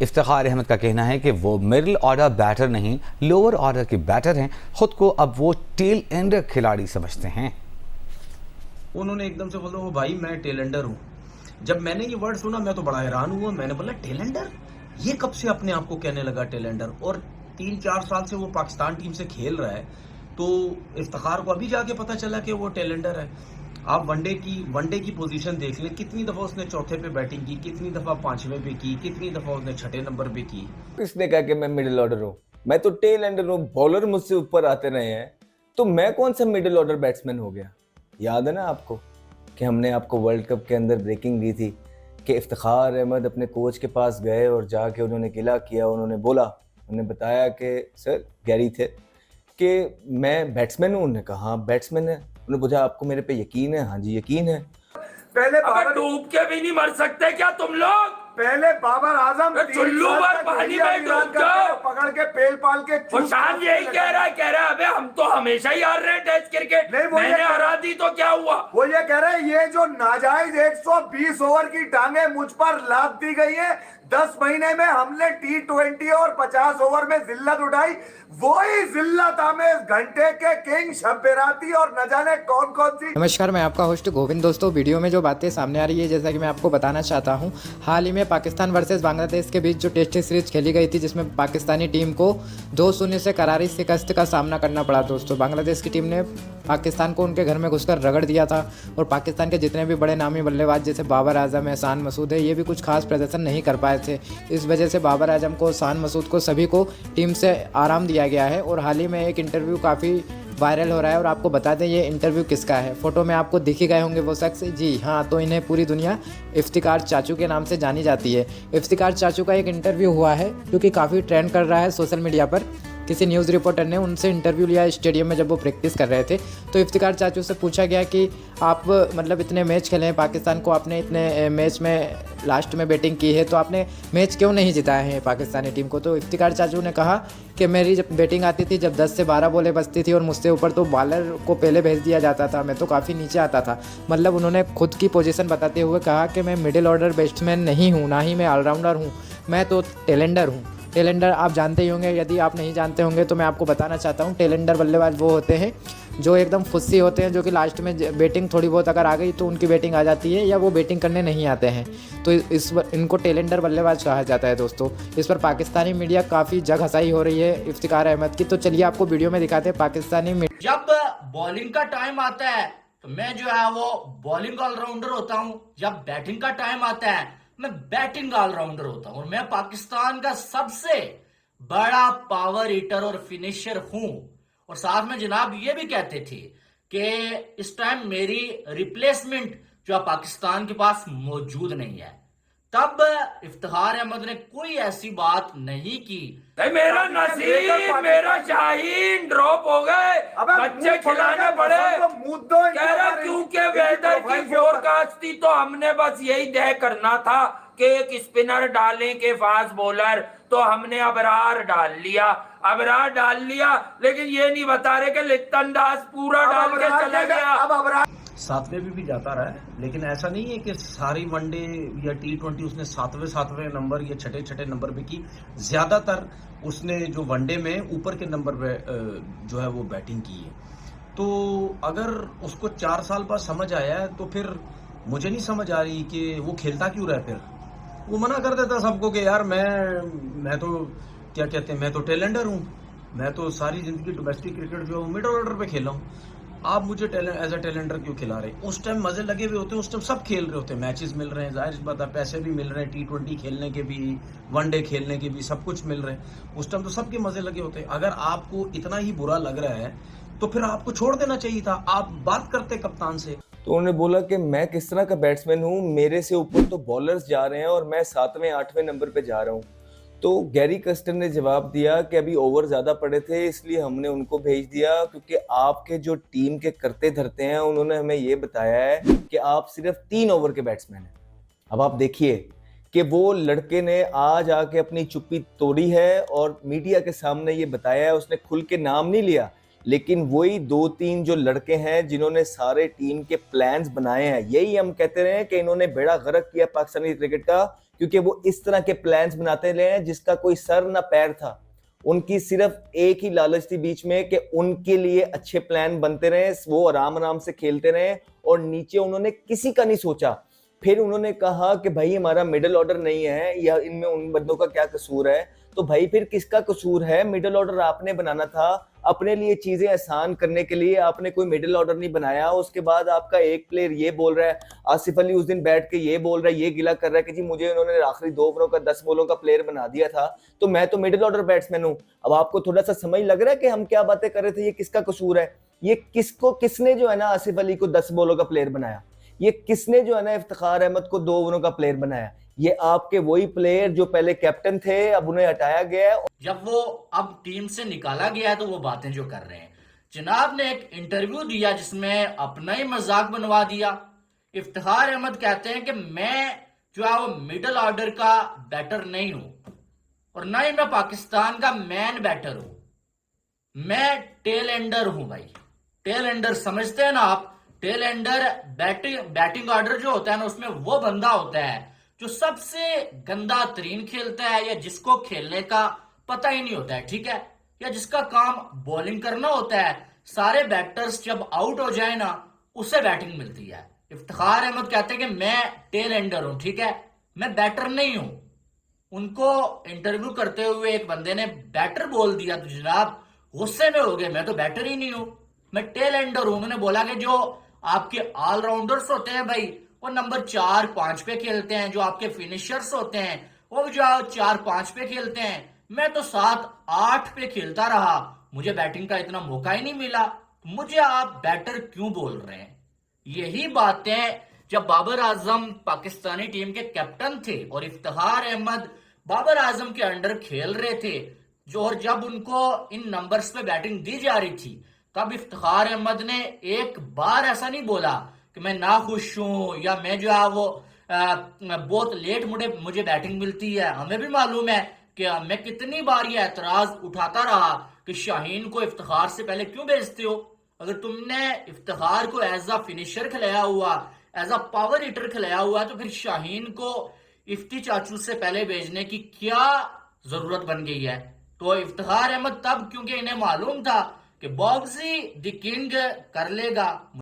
इफ्तिखार अहमद का कहना है कि वो मिडिल ऑर्डर बैटर नहीं, लोअर ऑर्डर के बैटर हैं। खुद को अब वो टेल एंडर खिलाड़ी समझते हैं। उन्होंने एकदम से बोला, वो भाई मैं टेल एंडर हूँ। जब मैंने ये वर्ड सुना मैं तो बड़ा हैरान हुआ। मैंने बोला टेल एंडर, ये कब से अपने आप को कहने लगा टेल एंडर? और 3-4 साल से वो पाकिस्तान टीम से खेल रहा है, तो इफ्तिखार को अभी जाके पता चला कि वो टेल एंडर है। आप वनडे की पोजीशन देख लें, कितनी दफा उसने चौथे पे बैटिंग की, कितनी दफा पांचवें पे की, कितनी दफा उसने छठे नंबर पे की। किसने कहा कि मैं मिडिल ऑर्डर हूँ? मैं तो टेल एंडर हूँ। बॉलर मुझसे ऊपर आते रहे हैं, तो मैं कौन सा मिडिल ऑर्डर बैट्समैन हो गया? याद है ना आपको कि हमने आपको वर्ल्ड कप के अंदर ब्रेकिंग दी थी कि इफ्तिखार अहमद अपने कोच के पास गए और जाके उन्होंने गिला किया। उन्होंने बताया कि सर, गैरी थे, कि मैं बैट्समैन हूँ। उन्होंने कहा हाँ बैट्समैन है। उन्होंने पूछा आपको मेरे पे यकीन है? हाँ जी यकीन है। पहले अबे डूब के भी नहीं मर सकते क्या तुम लोग? पहले बाबर आजम चुल्लू भर पानी में डूब जाओ। पकड़ के पेल पाल के खुशान यही कह रहा है अबे हम तो हमेशा ही हार रहे हैं टेस्ट क्रिकेट। नहीं, वो मैंने हरा दी तो क्या हुआ? वो ये कह रहे हैं ये जो नाजायज 120 ओवर की टांगे मुझ पर लाद दी गई है, 10 महीने में हमने T20 और 50 ओवर में जिल्लत उठाई। वही जिल्लत हमें इस घंटे के किंग शब्बेराती और न जाने कौन कौन सी। नमस्कार, मैं आपका होस्ट गोविंद। दोस्तों, वीडियो में जो बातें सामने आ रही है, जैसा कि मैं आपको बताना चाहता हूं, हाल ही में पाकिस्तान वर्सेस बांग्लादेश के बीच जो टेस्ट सीरीज खेली गई थी, जिसमें पाकिस्तानी टीम को 2-0 से करारी शिकस्त का सामना करना पड़ा। दोस्तों, बांग्लादेश की टीम ने पाकिस्तान को उनके घर में घुसकर रगड़ दिया था और पाकिस्तान के जितने भी बड़े नामी बल्लेबाज जैसे बाबर आजम, एहसान मसूद है, ये भी कुछ खास प्रदर्शन नहीं कर पाए थे। इस वजह से बाबर आजम को, एहसान मसूद को, सभी को टीम से आराम दिया गया है। और हाल ही में एक इंटरव्यू काफ़ी वायरल हो रहा है और आपको बता दें ये इंटरव्यू किसका है। फोटो में आपको दिख ही गए होंगे वो शख्स। जी हाँ, तो इन्हें पूरी दुनिया इफ्तिकार चाचू के नाम से जानी जाती है। इफ्तिकार चाचू का एक इंटरव्यू हुआ है जो कि काफ़ी ट्रेंड कर रहा है सोशल मीडिया पर। किसी न्यूज़ रिपोर्टर ने उनसे इंटरव्यू लिया स्टेडियम में जब वो प्रैक्टिस कर रहे थे। तो इफ्तिकार चाचू से पूछा गया कि आप मतलब इतने मैच खेले हैं पाकिस्तान को, आपने इतने मैच में लास्ट में बैटिंग की है, तो आपने मैच क्यों नहीं जिताए हैं पाकिस्तानी टीम को? तो इफ्तिकार चाचू ने कहा कि मेरी जब बैटिंग आती थी, जब 10 से 12 बॉलें बचती थी और मुझसे ऊपर तो बॉलर को पहले भेज दिया जाता था, मैं तो काफ़ी नीचे आता था। मतलब उन्होंने खुद की पोजीशन बताते हुए कहा कि मैं मिडिल ऑर्डर बैट्समैन नहीं हूँ, ना ही मैं ऑलराउंडर हूँ, मैं तो टेलेंडर हूँ। टेलेंडर आप जानते ही होंगे, यदि आप नहीं जानते होंगे तो मैं आपको बताना चाहता हूँ। टेलेंडर बल्लेबाज वो होते हैं जो एकदम फुस्सी होते हैं, जो कि लास्ट में बैटिंग थोड़ी बहुत अगर आ गई तो उनकी बैटिंग आ जाती है या वो बैटिंग करने नहीं आते हैं, तो इनको टेलेंडर बल्लेबाज कहा जाता है। दोस्तों, इस पर पाकिस्तानी मीडिया काफ़ी जग हंसाई हो रही है इफ्तिकार अहमद की। तो चलिए आपको वीडियो में दिखाते हैं पाकिस्तानी मीडिया। जब बॉलिंग का टाइम आता है तो मैं जो है वो बॉलिंग ऑलराउंडर होता हूँ, जब बैटिंग का टाइम आता है मैं बैटिंग ऑलराउंडर होता हूँ, और मैं पाकिस्तान का सबसे बड़ा पावर हिटर और फिनिशर हूं। और साथ में जनाब ये भी कहते थे कि इस टाइम मेरी रिप्लेसमेंट जो है पाकिस्तान के पास मौजूद नहीं है। तब इफ्तिखार अहमद ने कोई ऐसी बात नहीं की। मेरा नसीब, मेरा शाहीन ड्रॉप हो गए, बच्चे खिलाने पड़े। कह रहा क्योंकि वेदर की फोरकास्ट थी तो हमने बस यही तय करना था कि एक स्पिनर डालें के फास्ट बॉलर, तो हमने अबरार डाल लिया, लेकिन ये नहीं बता रहे कि लिप्टन दास पूरा डाल के चला गया। 7वें भी जाता रहा है, लेकिन ऐसा नहीं है कि सारी वनडे या T20 उसने 7वें नंबर या छठे नंबर पे की। ज्यादातर उसने जो वनडे में ऊपर के नंबर पे जो है वो बैटिंग की है। तो अगर उसको 4 साल बाद समझ आया है तो फिर मुझे नहीं समझ आ रही कि वो खेलता क्यों रहा है। फिर वो मना कर देता सबको कि यार मैं तो क्या कहते हैं, मैं तो टेलेंडर हूँ, मैं तो सारी जिंदगी डोमेस्टिक क्रिकेट जो मिडिल ऑर्डर पे खेला हूँ, आप मुझे एज अ टेलेंडर क्यों खिला रहे? उस टाइम मजे लगे हुए होते हैं, उस टाइम सब खेल रहे होते हैं, मैचेस मिल रहे हैं, जाहिर सी बात है पैसे भी मिल रहे हैं, T20 खेलने के भी, वनडे खेलने के भी, सब कुछ मिल रहे हैं। उस टाइम तो सबके मजे लगे होते हैं। अगर आपको इतना ही बुरा लग रहा है तो फिर आपको छोड़ देना चाहिए था। आप बात करते कप्तान से। तो उन्होंने बोला कि मैं किस तरह का बैट्समैन हूँ, मेरे से ऊपर तो बॉलर्स जा रहे हैं और मैं 7वें-8वें नंबर पे जा रहा हूँ। तो गैरी कस्टर ने जवाब दिया कि अभी ओवर ज़्यादा पड़े थे इसलिए हमने उनको भेज दिया, क्योंकि आपके जो टीम के करते धरते हैं उन्होंने हमें ये बताया है कि आप सिर्फ 3 ओवर के बैट्समैन हैं। अब आप देखिए कि वो लड़के ने आज आके अपनी चुप्पी तोड़ी है और मीडिया के सामने ये बताया है। उसने खुल के नाम नहीं लिया, लेकिन वही 2-3 जो लड़के हैं जिन्होंने सारे टीम के प्लान्स बनाए हैं, यही हम कहते रहे कि इन्होंने बेड़ा गर्क किया पाकिस्तानी क्रिकेट का, क्योंकि वो इस तरह के प्लान्स बनाते रहे हैं जिसका कोई सर ना पैर था। उनकी सिर्फ एक ही लालच थी बीच में कि उनके लिए अच्छे प्लान बनते रहे, वो आराम आराम से खेलते रहे और नीचे उन्होंने किसी का नहीं सोचा। फिर उन्होंने कहा कि भाई हमारा मिडिल ऑर्डर नहीं है या इनमें उन बंदों का क्या कसूर है। तो भाई फिर किसका कसूर है? मिडिल ऑर्डर आपने बनाना था, अपने लिए चीजें आसान करने के लिए आपने कोई मिडिल ऑर्डर नहीं बनाया। उसके बाद आपका एक प्लेयर ये बोल रहा है, आसिफ अली उस दिन बैठ के ये बोल रहा है, ये गिला कर रहा है कि जी मुझे उन्होंने आखिरी 2 ओवरों का 10 बॉलों का प्लेयर बना दिया था, तो मैं तो मिडिल ऑर्डर बैट्समैन हूं। अब आपको थोड़ा सा समझ लग रहा है कि हम क्या बातें कर रहे थे, ये किसका कसूर है? ये किसने जो है ना आसिफ अली को 10 बॉलों का प्लेयर बनाया? ये किसने जो है ना इफ्तिखार अहमद को 2 ओवरों का प्लेयर बनाया? ये आपके वही प्लेयर जो पहले कैप्टन थे, अब उन्हें हटाया गया है। जब वो अब टीम से निकाला गया है तो वो बातें जो कर रहे हैं, जनाब ने एक इंटरव्यू दिया जिसमें अपना ही मजाक बनवा दिया। इफ्तिखार अहमद कहते हैं कि मैं जो है वो मिडिल ऑर्डर का बैटर नहीं हूं और ना ही मैं पाकिस्तान का मैन बैटर हूं, मैं टेल एंडर हूं। भाई टेल एंडर समझते हैं ना आप? टेल एंडर बैटिंग ऑर्डर जो होता है ना, उसमें वो बंदा होता है जो सबसे गंदा तरीन खेलता है या जिसको खेलने का पता ही नहीं होता है, ठीक है, या जिसका काम बॉलिंग करना होता है। सारे बैटर्स जब आउट हो जाए ना, उसे बैटिंग मिलती है। इफ्तिखार अहमद कहते हैं कि मैं टेल एंडर हूं, ठीक है, मैं बैटर नहीं हूं। उनको इंटरव्यू करते हुए एक बंदे ने बैटर बोल दिया तो जनाब गुस्से में हो गए, मैं तो बैटर ही नहीं हूं, मैं टेल एंडर हूं। उन्होंने बोला कि जो आपके ऑलराउंडर्स होते हैं भाई, वो नंबर 4-5 पे खेलते हैं, जो आपके फिनिशर्स होते हैं वो जो 4-5 पे खेलते हैं, मैं तो 7-8 पे खेलता रहा, मुझे बैटिंग का इतना मौका ही नहीं मिला, मुझे आप बैटर क्यों बोल रहे हैं? यही बातें जब बाबर आजम पाकिस्तानी टीम के कैप्टन थे और इफ्तिखार अहमद बाबर आजम के अंडर खेल रहे थे, जो और जब उनको इन नंबर्स पे बैटिंग दी जा रही थी, तब इफ्तिखार अहमद ने एक बार ऐसा नहीं बोला कि मैं नाखुश हूं या मैं जो है वो बहुत लेट मुझे बैटिंग मिलती है। हमें भी मालूम है कि मैं कितनी बार ये एतराज उठाता रहा कि शाहीन को इफ्तिखार से पहले क्यों भेजते हो? अगर तुमने इफ्तिखार को एज अ फिनिशर खिलाया हुआ, एज अ पावर हिटर खिलाया हुआ, तो फिर शाहीन को इफ्ती चाचू से पहले भेजने की क्या जरूरत बन गई है? तो इफ्तिखार अहमद तब, क्योंकि इन्हें मालूम था कि बॉक्सी द किंग कर लेगा।